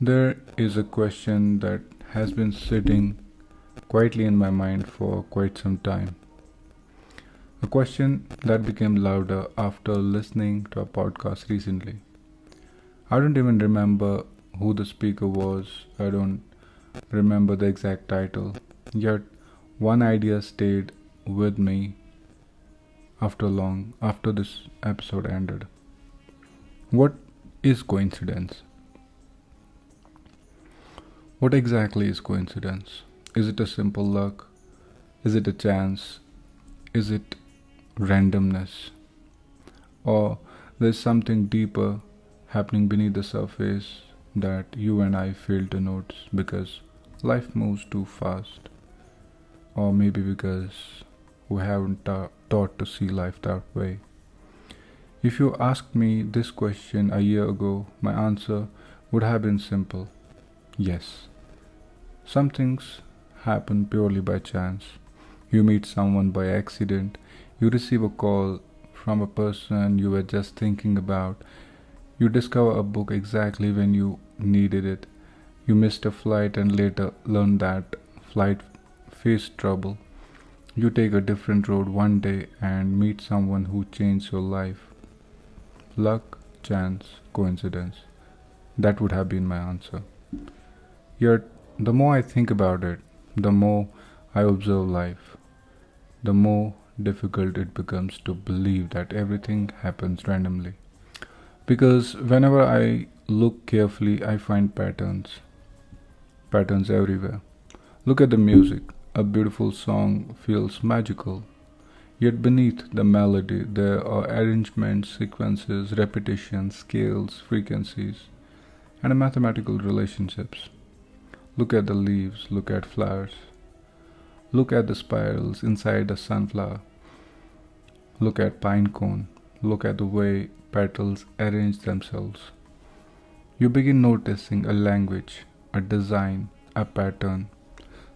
There is a question that has been sitting quietly in my mind for quite some time. A question that became louder after listening to a podcast recently. I don't even remember who the speaker was, I don't remember the exact title, yet one idea stayed with me after this episode ended. What is coincidence? What exactly is coincidence? Is it a simple luck? Is it a chance? Is it randomness? Or there's something deeper happening beneath the surface that you and I fail to notice because life moves too fast? Or maybe because we haven't taught to see life that way. If you asked me this question a year ago, my answer would have been simple. Yes. Some things happen purely by chance. You meet someone by accident, you receive a call from a person you were just thinking about, you discover a book exactly when you needed it, you missed a flight and later learned that flight faced trouble. You take a different road one day and meet someone who changed your life. Luck, chance, coincidence. That would have been my answer. Yet, the more I think about it, the more I observe life, the more difficult it becomes to believe that everything happens randomly. Because whenever I look carefully, I find patterns everywhere. Look at the music. A beautiful song feels magical, yet beneath the melody there are arrangements, sequences, repetitions, scales, frequencies, and mathematical relationships. Look at the leaves, look at flowers, look at the spirals inside a sunflower, look at pine cone, look at the way petals arrange themselves. You begin noticing a language, a design, a pattern,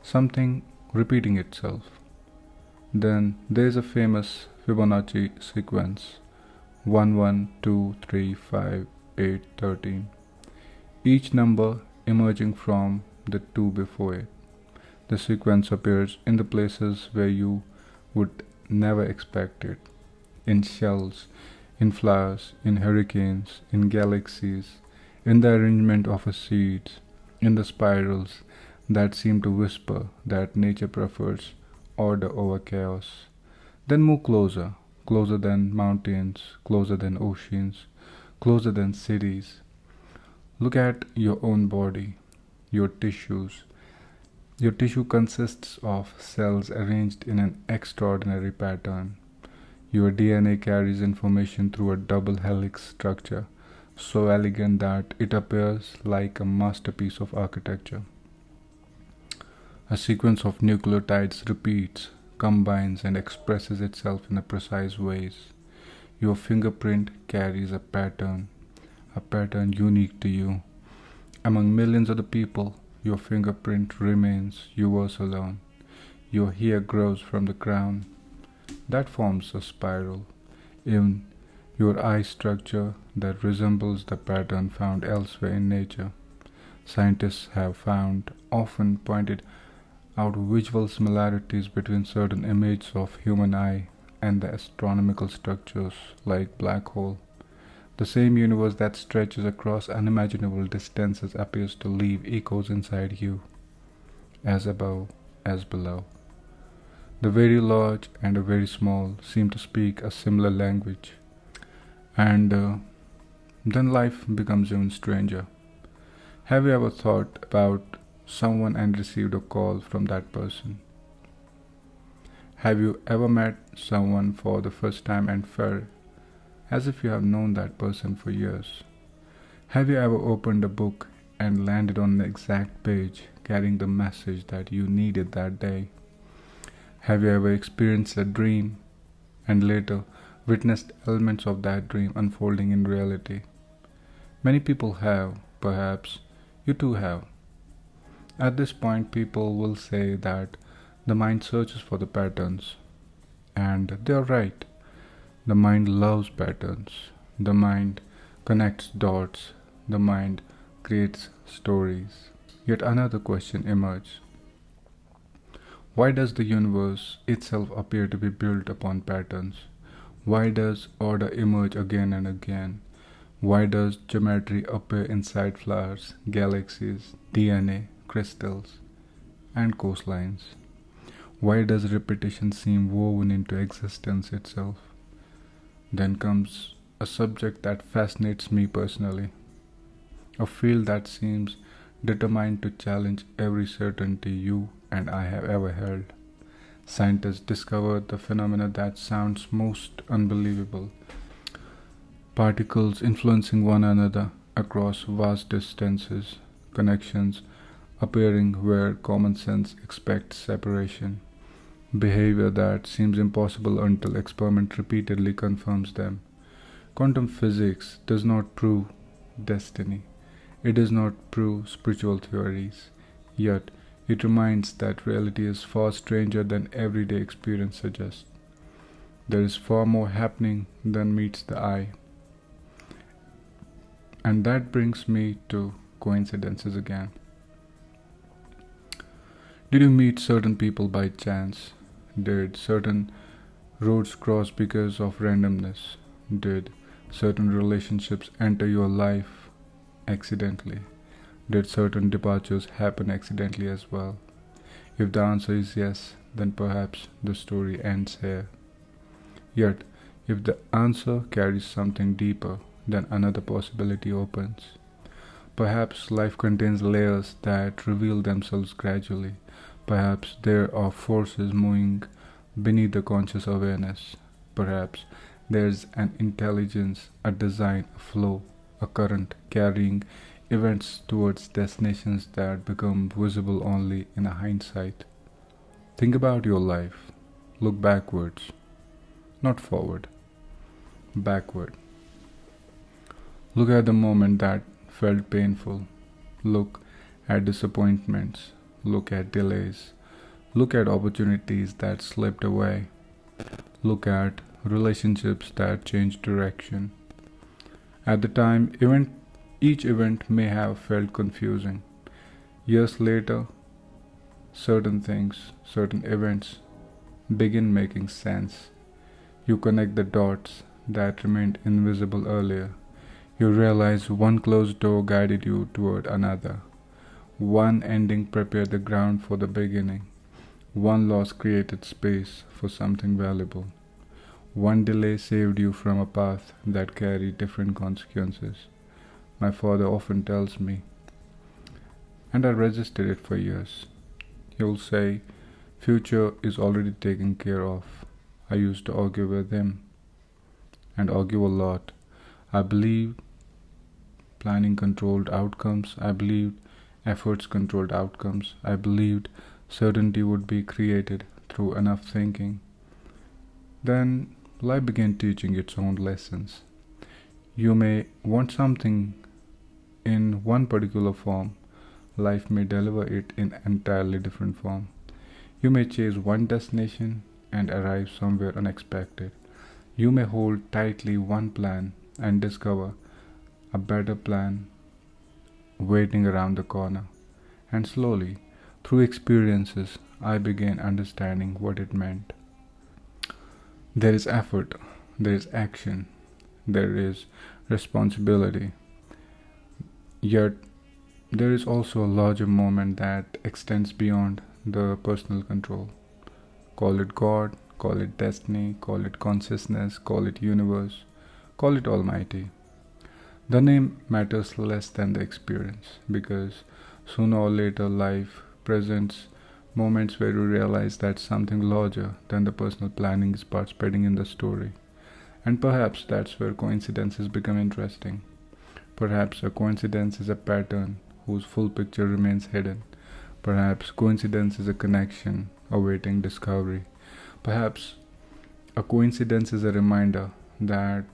something repeating itself. Then there is a famous Fibonacci sequence 1, 1, 2, 3, 5, 8, 13. Each number emerging from the two before it. The sequence appears in the places where you would never expect it. In shells, in flowers, in hurricanes, in galaxies, in the arrangement of a seeds, in the spirals that seem to whisper that nature prefers order over chaos. Then move closer, closer than mountains, closer than oceans, closer than cities. Look at your own body, your tissues. Your tissue consists of cells arranged in an extraordinary pattern. Your DNA carries information through a double helix structure, so elegant that it appears like a masterpiece of architecture. A sequence of nucleotides repeats, combines, and expresses itself in a precise ways. Your fingerprint carries a pattern unique to you. Among millions of the people, your fingerprint remains yours alone. Your hair grows from the crown. That forms a spiral in your eye structure that resembles the pattern found elsewhere in nature. Scientists have found, often pointed out visual similarities between certain images of human eye and the astronomical structures like black hole. The same universe that stretches across unimaginable distances appears to leave echoes inside you, as above, as below. The very large and the very small seem to speak a similar language, and then life becomes even stranger. Have you ever thought about someone and received a call from that person? Have you ever met someone for the first time and felt as if you have known that person for years? Have you ever opened a book and landed on the exact page carrying the message that you needed that day? Have you ever experienced a dream and later witnessed elements of that dream unfolding in reality? Many people have, perhaps you too have. At this point, people will say that the mind searches for the patterns, and they are right. The mind loves patterns. The mind connects dots. The mind creates stories. Yet another question emerges. Why does the universe itself appear to be built upon patterns? Why does order emerge again and again? Why does geometry appear inside flowers, galaxies, DNA, crystals, and coastlines? Why does repetition seem woven into existence itself? Then comes a subject that fascinates me personally, a field that seems determined to challenge every certainty you and I have ever held. Scientists discovered the phenomena that sounds most unbelievable: particles influencing one another across vast distances, connections appearing where common sense expects separation, behavior that seems impossible until experiment repeatedly confirms them. Quantum physics does not prove destiny. It does not prove spiritual theories. Yet, it reminds that reality is far stranger than everyday experience suggests. There is far more happening than meets the eye. And that brings me to coincidences again. Did you meet certain people by chance? Did certain roads cross because of randomness? Did certain relationships enter your life accidentally? Did certain departures happen accidentally as well? If the answer is yes, then perhaps the story ends here. Yet, if the answer carries something deeper, then another possibility opens. Perhaps life contains layers that reveal themselves gradually. Perhaps there are forces moving beneath the conscious awareness. Perhaps there's an intelligence, a design, a flow, a current carrying events towards destinations that become visible only in a hindsight. Think about your life. Look backwards, not forward, backward. Look at the moment that felt painful. Look at disappointments. Look at delays. Look at opportunities that slipped away. Look at relationships that changed direction. At the time, each event may have felt confusing. Years later, certain things, certain events begin making sense. You connect the dots that remained invisible earlier. You realize one closed door guided you toward another. One ending prepared the ground for the beginning. One loss created space for something valuable. One delay saved you from a path that carried different consequences. My father often tells me, and I resisted it for years. He will say, future is already taken care of. I used to argue with him, and argue a lot. I believed planning controlled outcomes. I believed efforts controlled outcomes. I believed certainty would be created through enough thinking. Then life began teaching its own lessons. You may want something in one particular form. Life may deliver it in entirely different form. You may chase one destination and arrive somewhere unexpected. You may hold tightly one plan and discover a better plan waiting around the corner. And slowly, through experiences, I began understanding what it meant. There is effort, there is action, there is responsibility. Yet, there is also a larger moment that extends beyond the personal control. Call it God, call it destiny, call it consciousness, call it universe, call it Almighty. The name matters less than the experience, because sooner or later life presents moments where you realize that something larger than the personal planning is participating in the story. And perhaps that's where coincidences become interesting. Perhaps a coincidence is a pattern whose full picture remains hidden. Perhaps coincidence is a connection awaiting discovery. Perhaps a coincidence is a reminder that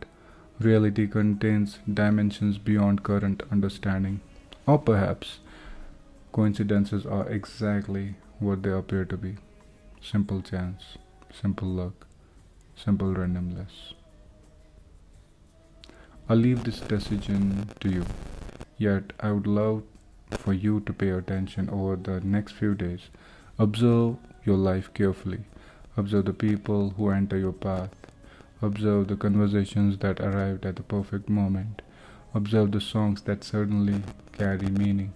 reality contains dimensions beyond current understanding. Or perhaps coincidences are exactly what they appear to be: simple chance, simple luck, simple randomness. I'll leave this decision to you. Yet, I would love for you to pay attention over the next few days. Observe your life carefully. Observe the people who enter your path. Observe the conversations that arrived at the perfect moment. Observe the songs that certainly carry meaning.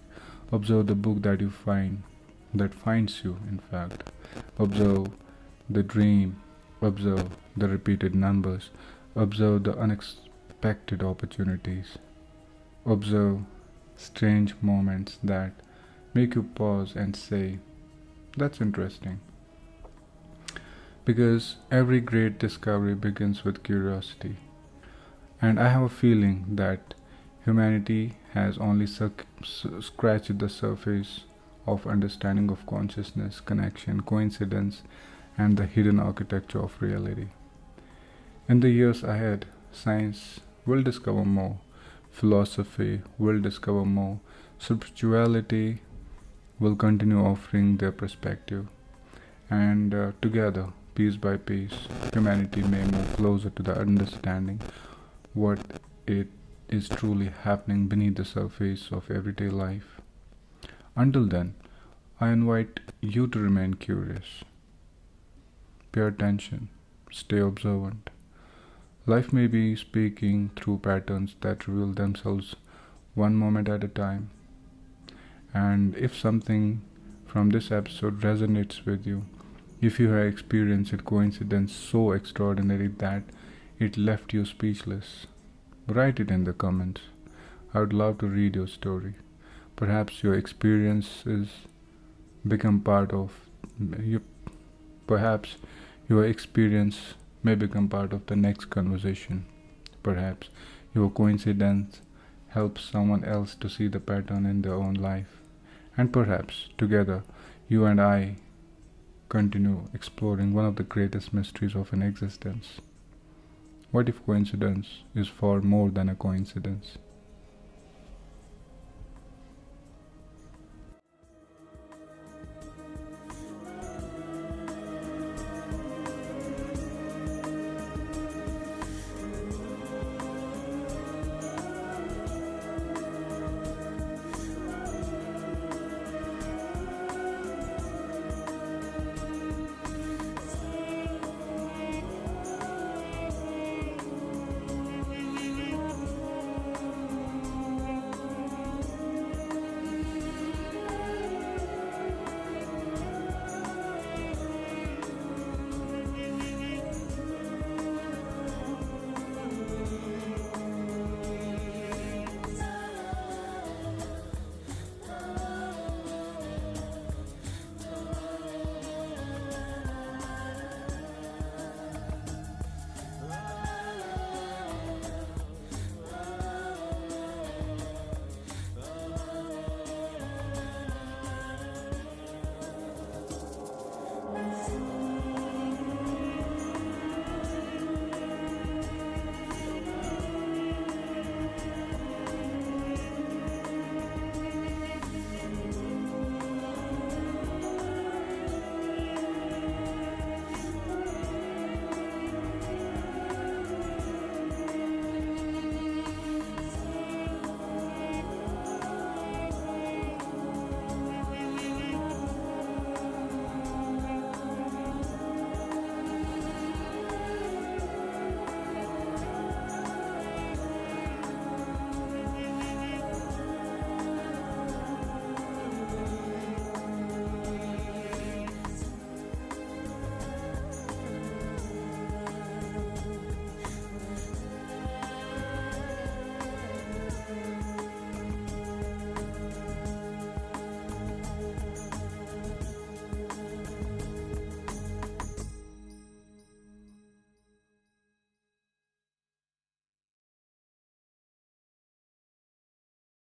Observe the book that you find, that finds you, in fact. Observe the dream. Observe the repeated numbers. Observe the unexpected opportunities. Observe strange moments that make you pause and say, that's interesting. Because every great discovery begins with curiosity. And I have a feeling that humanity has only scratched the surface of understanding of consciousness, connection, coincidence, and the hidden architecture of reality. In the years ahead, science will discover more, philosophy will discover more, spirituality will continue offering their perspective, and together, piece by piece, humanity may move closer to the understanding what it is truly happening beneath the surface of everyday life. Until then, I invite you to remain curious. Pay attention, stay observant. Life may be speaking through patterns that reveal themselves one moment at a time. And if something from this episode resonates with you, if you have experienced a coincidence so extraordinary that it left you speechless, write it in the comments. I would love to read your story. Perhaps your experiences become part of you. Perhaps your experience may become part of the next conversation. Perhaps your coincidence helps someone else to see the pattern in their own life. And perhaps together, you and I continue exploring one of the greatest mysteries of an existence. What if coincidence is far more than a coincidence?